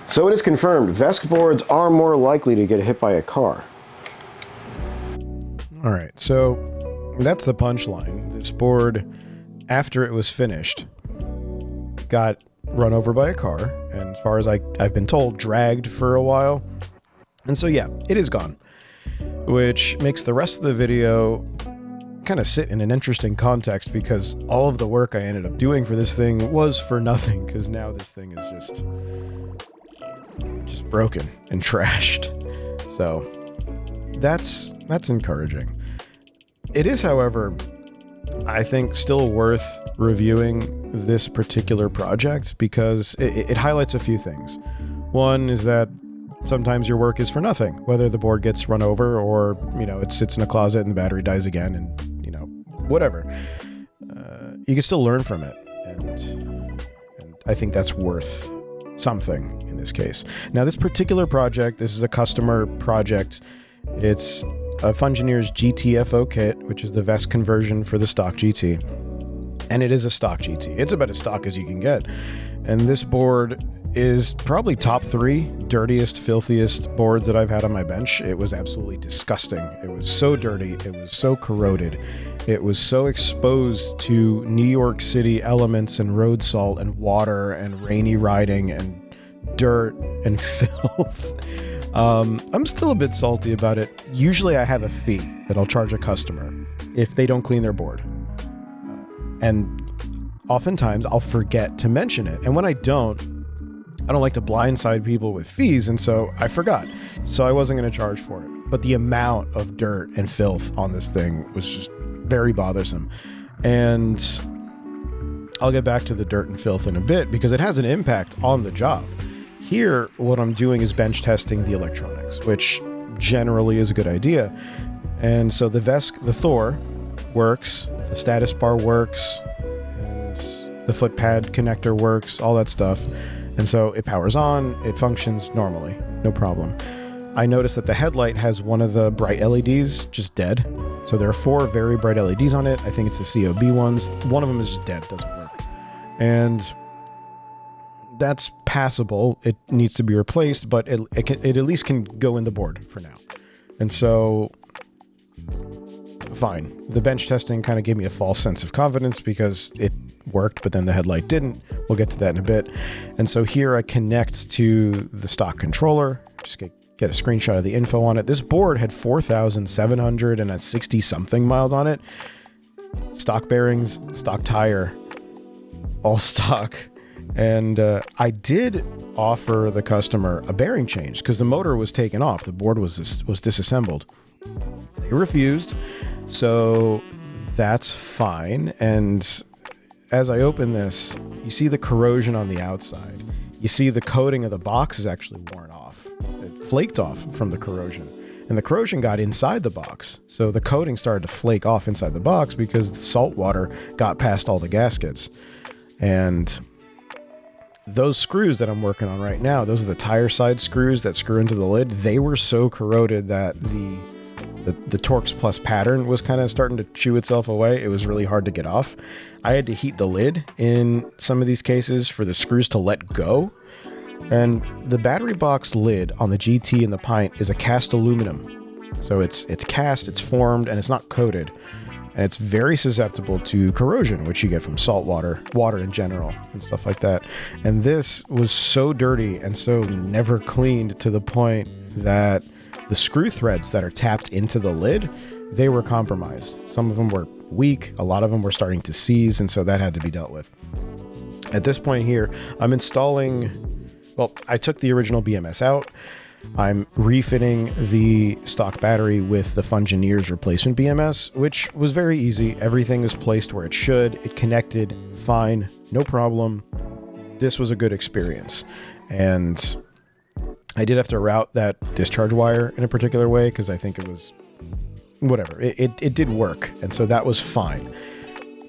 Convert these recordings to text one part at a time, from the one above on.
So it is confirmed, VESC boards are more likely to get hit by a car. All right, so that's the punchline. This board, after it was finished, got run over by a car, and as far as I've been told, dragged for a while. And so yeah, it is gone, which makes the rest of the video kind of sit in an interesting context, because all of the work I ended up doing for this thing was for nothing, because now this thing is just broken and trashed. So that's encouraging. It is, however, I think still worth reviewing this particular project because it highlights a few things. One is that sometimes your work is for nothing, whether the board gets run over or, it sits in a closet and the battery dies again and, whatever. You can still learn from it. And I think that's worth something in this case. Now, this particular project, this is a customer project. It's a Fungineers GTFO kit, which is the VESC conversion for the stock GT. And it is a stock GT. It's about as stock as you can get. And this board is probably top 3 dirtiest, filthiest boards that I've had on my bench. It was absolutely disgusting. It was so dirty. It was so corroded. It was so exposed to New York City elements and road salt and water and rainy riding and dirt and filth. I'm still a bit salty about it. Usually I have a fee that I'll charge a customer if they don't clean their board. And oftentimes I'll forget to mention it. And when I don't like to blindside people with fees, and so I forgot. So I wasn't going to charge for it. But the amount of dirt and filth on this thing was just very bothersome. And I'll get back to the dirt and filth in a bit because it has an impact on the job. Here, what I'm doing is bench testing the electronics, which generally is a good idea. And so the VESC, the Thor, works, the status bar works, and the foot pad connector works, all that stuff. And so it powers on, it functions normally, no problem. I noticed that the headlight has one of the bright LEDs just dead. So there are 4 very bright LEDs on it. I think it's the COB ones. One of them is just dead, doesn't work. And that's passable. It needs to be replaced, but it at least can go in the board for now. And so, fine. The bench testing kind of gave me a false sense of confidence because it worked, but then the headlight didn't. We'll get to that in a bit. And so here I connect to the stock controller, just get a screenshot of the info on it. This board had 4,760 something miles on it. Stock bearings, stock tire, all stock. And I did offer the customer a bearing change because the motor was taken off. The board was disassembled. They refused. So that's fine. And as I open this, you see the corrosion on the outside. You see the coating of the box is actually worn off. It flaked off from the corrosion. And the corrosion got inside the box. So the coating started to flake off inside the box because the salt water got past all the gaskets. And those screws that I'm working on right now, those are the tire side screws that screw into the lid. They were so corroded that the Torx Plus pattern was kind of starting to chew itself away. It was really hard to get off. I had to heat the lid in some of these cases for the screws to let go. And the battery box lid on the GT and the Pint is a cast aluminum. So it's cast, it's formed, and it's not coated. And it's very susceptible to corrosion, which you get from salt water, water in general, and stuff like that. And this was so dirty and so never cleaned to the point that the screw threads that are tapped into the lid, they were compromised. Some of them were weak, a lot of them were starting to seize, and so that had to be dealt with. At this point here, I'm installing, well, I took the original BMS out. I'm refitting the stock battery with the Fungineers replacement BMS, which was very easy. Everything is placed where it should. It connected fine, no problem. This was a good experience. And I did have to route that discharge wire in a particular way because I think it was whatever. It did work. And so that was fine.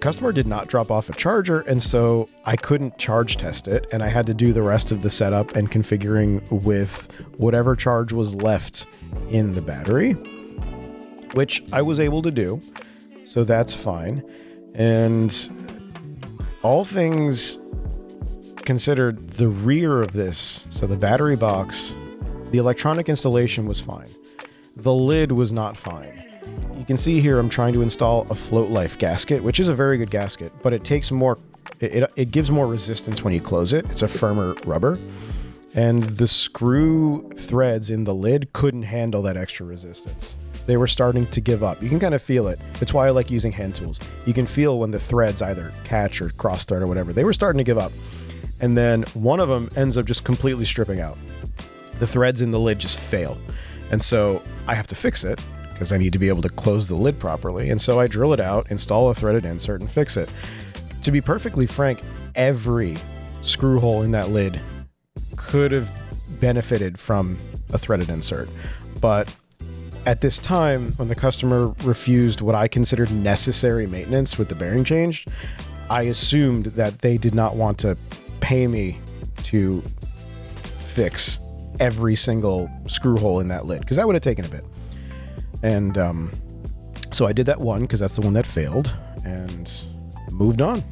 Customer did not drop off a charger, and so I couldn't charge test it, and I had to do the rest of the setup and configuring with whatever charge was left in the battery, which I was able to do, so that's fine. And all things considered the rear of this, so the battery box, the electronic installation was fine. The lid was not fine. You can see here I'm trying to install a float life gasket, which is a very good gasket, but it takes more, it gives more resistance when you close it. It's a firmer rubber. And the screw threads in the lid couldn't handle that extra resistance. They were starting to give up. You can kind of feel it. It's why I like using hand tools. You can feel when the threads either catch or cross thread or whatever. They were starting to give up. And then one of them ends up just completely stripping out. The threads in the lid just fail. And so I have to fix it because I need to be able to close the lid properly. And so I drill it out, install a threaded insert, and fix it. To be perfectly frank, every screw hole in that lid could have benefited from a threaded insert. But at this time, when the customer refused what I considered necessary maintenance with the bearing change, I assumed that they did not want to pay me to fix every single screw hole in that lid, because that would have taken a bit. And so I did that one because that's the one that failed, and moved on.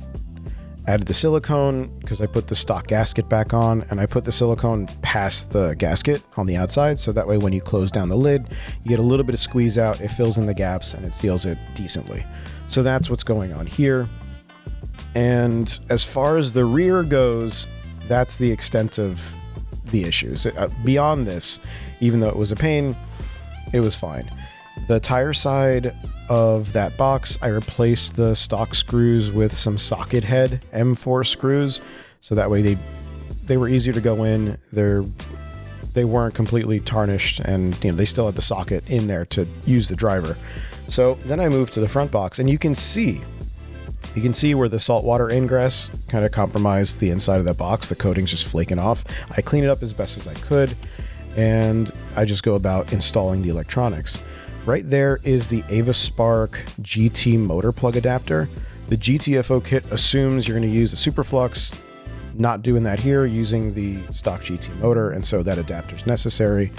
Added the silicone because I put the stock gasket back on, and I put the silicone past the gasket on the outside, so that way when you close down the lid, you get a little bit of squeeze out, it fills in the gaps, and it seals it decently. So that's what's going on here. And as far as the rear goes, that's the extent of the issues. Beyond this, even though it was a pain, it was fine. The tire side of that box, I replaced the stock screws with some socket head M4 screws, so that way they were easier to go in. They weren't completely tarnished, and they still had the socket in there to use the driver. So then I moved to the front box, and you can see where the saltwater ingress kind of compromised the inside of that box. The coating's just flaking off. I cleaned it up as best as I could, and I just go about installing the electronics. Right there is the EvaSpark GT motor plug adapter. The GTFO kit assumes you're going to use a Superflux. Not doing that here, using the stock GT motor, and so that adapter is necessary.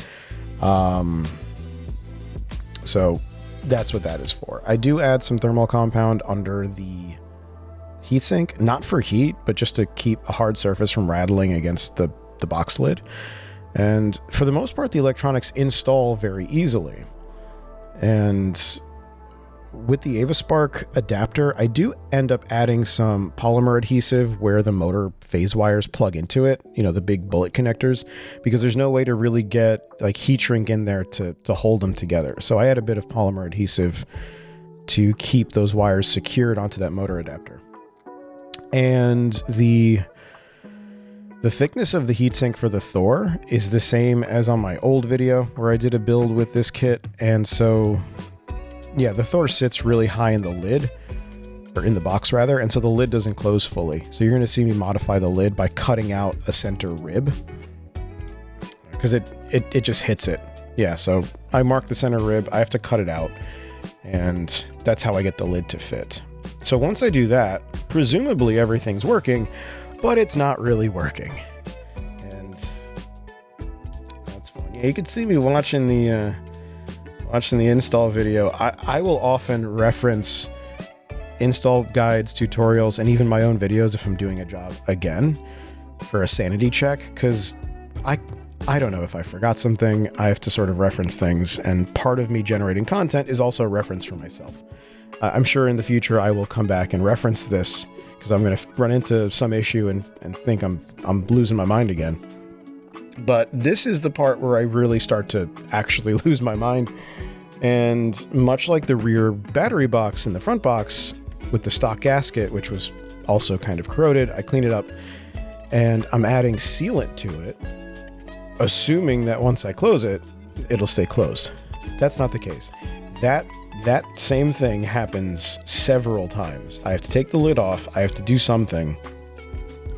So that's what that is for. I do add some thermal compound under the heatsink, not for heat, but just to keep a hard surface from rattling against the box lid. And for the most part, the electronics install very easily. And with the EvaSpark adapter, I do end up adding some polymer adhesive where the motor phase wires plug into it, the big bullet connectors, because there's no way to really get like heat shrink in there to hold them together. So I add a bit of polymer adhesive to keep those wires secured onto that motor adapter. And the thickness of the heatsink for the Thor is the same as on my old video where I did a build with this kit. And so, yeah, the Thor sits really high in the lid, or in the box rather, and so the lid doesn't close fully. So you're going to see me modify the lid by cutting out a center rib, because it just hits it. Yeah, so I mark the center rib, I have to cut it out, and that's how I get the lid to fit. So once I do that, presumably everything's working, but it's not really working. And that's fun. Yeah, you can see me watching the install video. I will often reference install guides, tutorials, and even my own videos if I'm doing a job again for a sanity check, because I don't know if I forgot something. I have to sort of reference things, and part of me generating content is also a reference for myself. I'm sure in the future I will come back and reference this, because I'm going to run into some issue and think I'm losing my mind again. But this is the part where I really start to actually lose my mind. And much like the rear battery box and the front box with the stock gasket, which was also kind of corroded, I cleaned it up and I'm adding sealant to it, assuming that once I close it, it'll stay closed. That's not the case. That same thing happens several times. I have to take the lid off, I have to do something,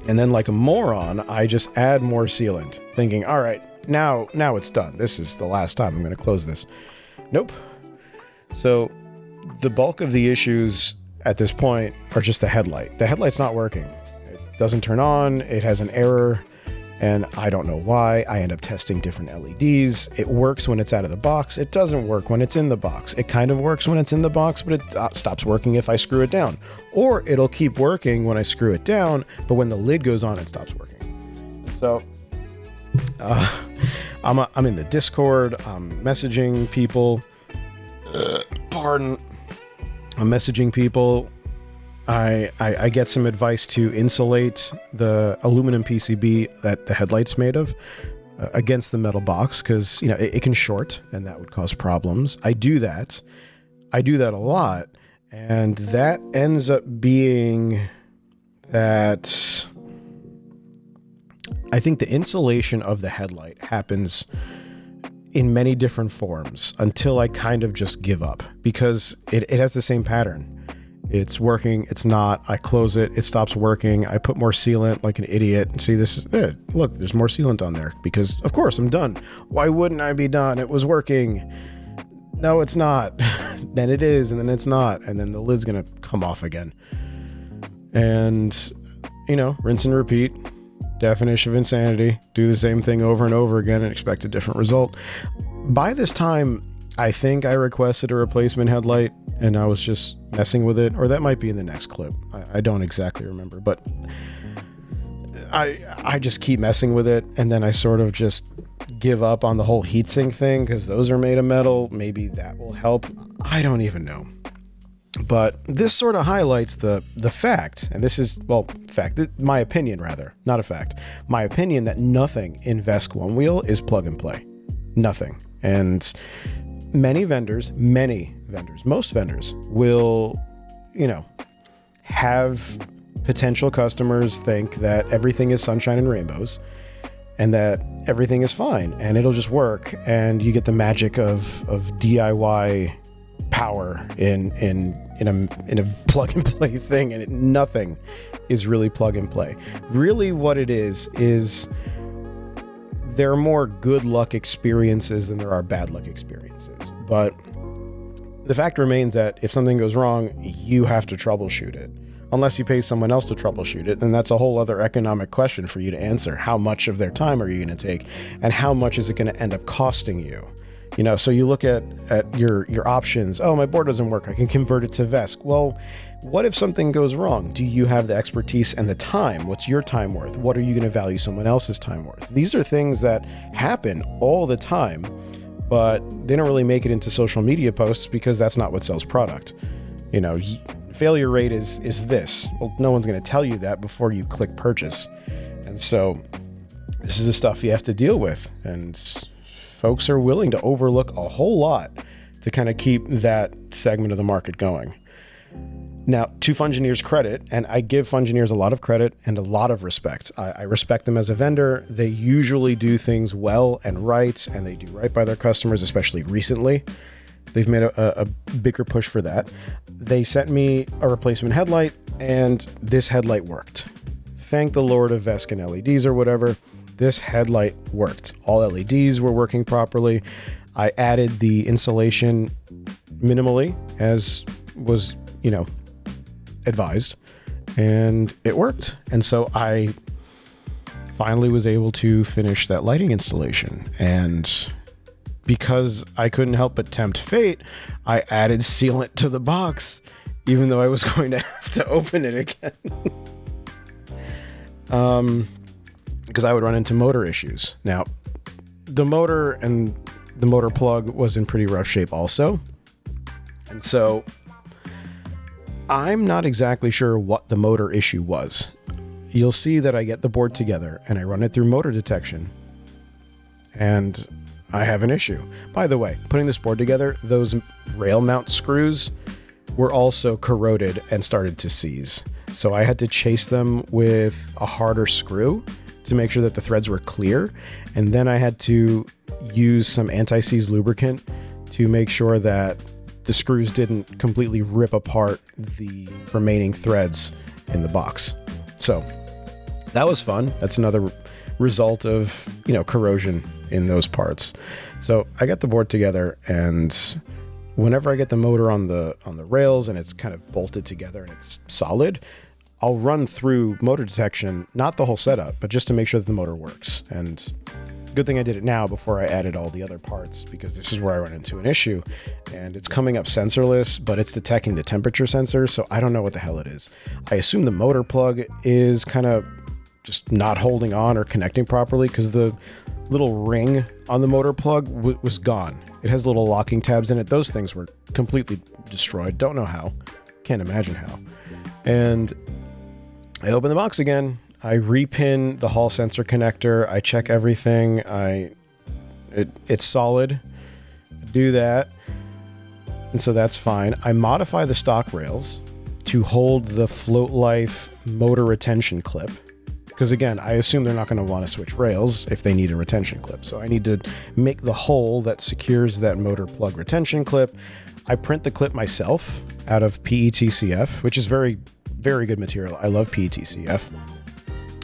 and then like a moron, I just add more sealant, thinking, all right, now it's done. This is the last time I'm going to close this. Nope. So the bulk of the issues at this point are just the headlight. The headlight's not working. It doesn't turn on, it has an error, and I don't know why. I end up testing different LEDs. It works when it's out of the box. It doesn't work when it's in the box. It kind of works when it's in the box, but it stops working if I screw it down. Or it'll keep working when I screw it down, but when the lid goes on, it stops working. So I'm in the Discord. I'm messaging people. Pardon. I'm messaging people. I get some advice to insulate the aluminum PCB that the headlight's made of against the metal box, because it can short and that would cause problems. I do that a lot, and that ends up being that I think the insulation of the headlight happens in many different forms until I kind of just give up, because it has the same pattern. It's working, it's not, I close it, it stops working, I put more sealant like an idiot, and see this, look, there's more sealant on there, because of course I'm done. Why wouldn't I be done? It was working. No, it's not. Then it is, and then it's not, and then the lid's gonna come off again. And, rinse and repeat. Definition of insanity. Do the same thing over and over again and expect a different result. By this time, I think I requested a replacement headlight and I was just messing with it, or that might be in the next clip. I don't exactly remember, but I just keep messing with it, and then I sort of just give up on the whole heatsink thing because those are made of metal. Maybe that will help. I don't even know. But this sort of highlights the fact, and this is, my opinion rather, not a fact, my opinion that nothing in VESC Onewheel is plug and play. Nothing. And most vendors will, have potential customers think that everything is sunshine and rainbows and that everything is fine and it'll just work, and you get the magic of DIY power in a plug and play thing, and nothing is really plug and play. Really what it is there are more good luck experiences than there are bad luck experiences. But the fact remains that if something goes wrong, you have to troubleshoot it. Unless you pay someone else to troubleshoot it, then that's a whole other economic question for you to answer. How much of their time are you going to take, and how much is it going to end up costing you? So you look at your options. Oh, my board doesn't work. I can convert it to VESC. Well, what if something goes wrong? Do you have the expertise and the time? What's your time worth? What are you going to value someone else's time worth? These are things that happen all the time, but they don't really make it into social media posts because that's not what sells product. Failure rate is this. Well, no one's going to tell you that before you click purchase. And so this is the stuff you have to deal with. And folks are willing to overlook a whole lot to kind of keep that segment of the market going. Now, to Fungineers' credit, and I give Fungineers a lot of credit and a lot of respect. I respect them as a vendor. They usually do things well and right, and they do right by their customers, especially recently. They've made a bigger push for that. They sent me a replacement headlight, and this headlight worked. Thank the Lord of VESC and LEDs or whatever. This headlight worked. All LEDs were working properly. I added the insulation minimally, as was, advised, and it worked. And so I finally was able to finish that lighting installation. And because I couldn't help but tempt fate, I added sealant to the box, even though I was going to have to open it again. Because I would run into motor issues. Now, the motor and the motor plug was in pretty rough shape also. And so I'm not exactly sure what the motor issue was. You'll see that I get the board together and I run it through motor detection, and I have an issue. By the way, putting this board together, those rail mount screws were also corroded and started to seize. So I had to chase them with a harder screw to make sure that the threads were clear. And then I had to use some anti-seize lubricant to make sure that the screws didn't completely rip apart the remaining threads in the box. So that was fun. That's another result of, corrosion in those parts. So I got the board together, and whenever I get the motor on the rails and it's kind of bolted together and it's solid, I'll run through motor detection, not the whole setup, but just to make sure that the motor works. And good thing I did it now before I added all the other parts, because this is where I run into an issue, and it's coming up sensorless, but it's detecting the temperature sensor. So I don't know what the hell it is. I assume the motor plug is kind of just not holding on or connecting properly because the little ring on the motor plug was gone. It has little locking tabs in it. Those things were completely destroyed. Don't know how. Can't imagine how. And I open the box again. I repin the hall sensor connector. I check everything. It's solid. Do that. And so that's fine. I modify the stock rails to hold the float life motor retention clip. Because again, I assume they're not going to want to switch rails if they need a retention clip. So I need to make the hole that secures that motor plug retention clip. I print the clip myself out of PETCF, which is very, very good material. I love PETCF.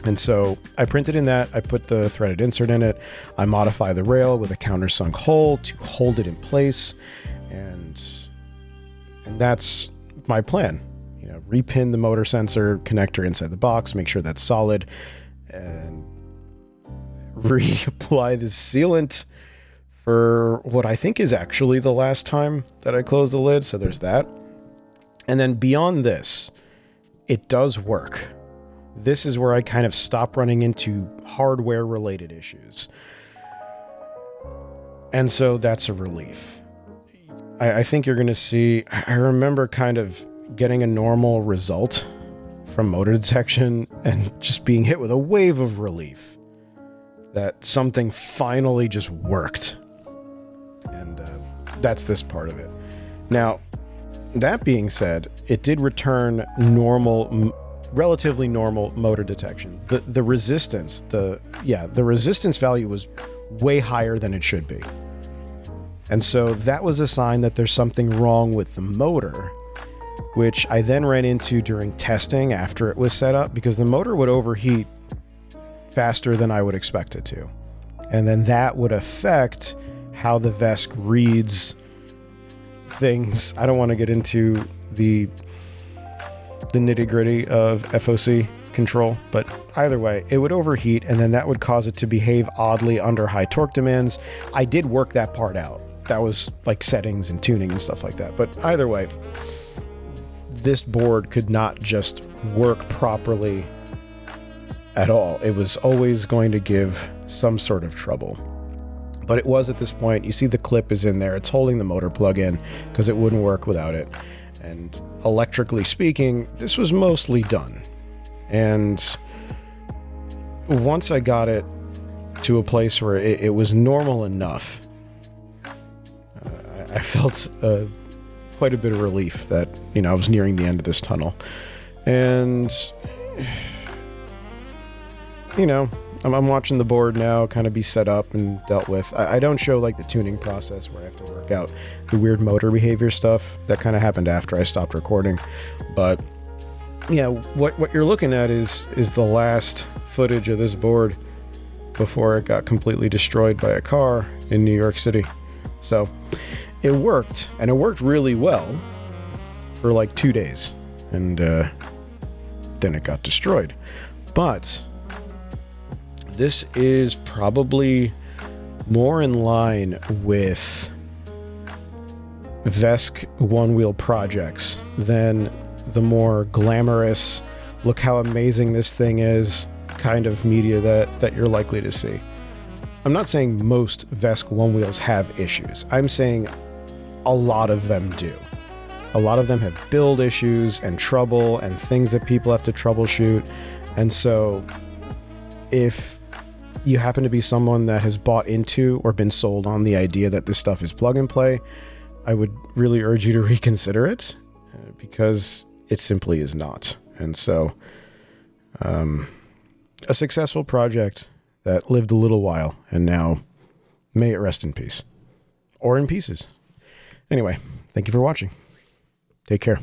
And so I printed in that. I put the threaded insert in it. I modify the rail with a countersunk hole to hold it in place. And that's my plan. Repin the motor sensor connector inside the box, make sure that's solid, and reapply the sealant for what I think is actually the last time that I close the lid. So there's that. And then beyond this, it does work. This is where I kind of stop running into hardware related issues. And so that's a relief. I think you're going to see, I remember kind of getting a normal result from motor detection and just being hit with a wave of relief that something finally just worked. And that's this part of it. Now, that being said, it did return relatively normal motor detection. The resistance, the resistance value was way higher than it should be. And so that was a sign that there's something wrong with the motor, which I then ran into during testing after it was set up, because the motor would overheat faster than I would expect it to. And then that would affect how the VESC reads things. I don't want to get into the nitty-gritty of FOC control, but either way, it would overheat, and then that would cause it to behave oddly under high torque demands. I did work that part out. That was like settings and tuning and stuff like that. But either way, this board could not just work properly at all. It was always going to give some sort of trouble. But it was at this point. You see the clip is in there. It's holding the motor plug in because it wouldn't work without it. And electrically speaking, this was mostly done. And once I got it to a place where it was normal enough, I felt quite a bit of relief that, I was nearing the end of this tunnel. And, I'm watching the board now kind of be set up and dealt with. I don't show like the tuning process where I have to work out the weird motor behavior stuff. That kind of happened after I stopped recording. But yeah, what you're looking at is the last footage of this board before it got completely destroyed by a car in New York City. So it worked, and it worked really well for like 2 days, and then it got destroyed. But this is probably more in line with VESC one-wheel projects than the more glamorous, look how amazing this thing is kind of media that you're likely to see. I'm not saying most VESC one-wheels have issues. I'm saying a lot of them do. A lot of them have build issues and trouble and things that people have to troubleshoot. And so if you happen to be someone that has bought into or been sold on the idea that this stuff is plug and play, I would really urge you to reconsider it, because it simply is not. And so a successful project that lived a little while, and now may it rest in peace. Or in pieces. Anyway, thank you for watching. Take care.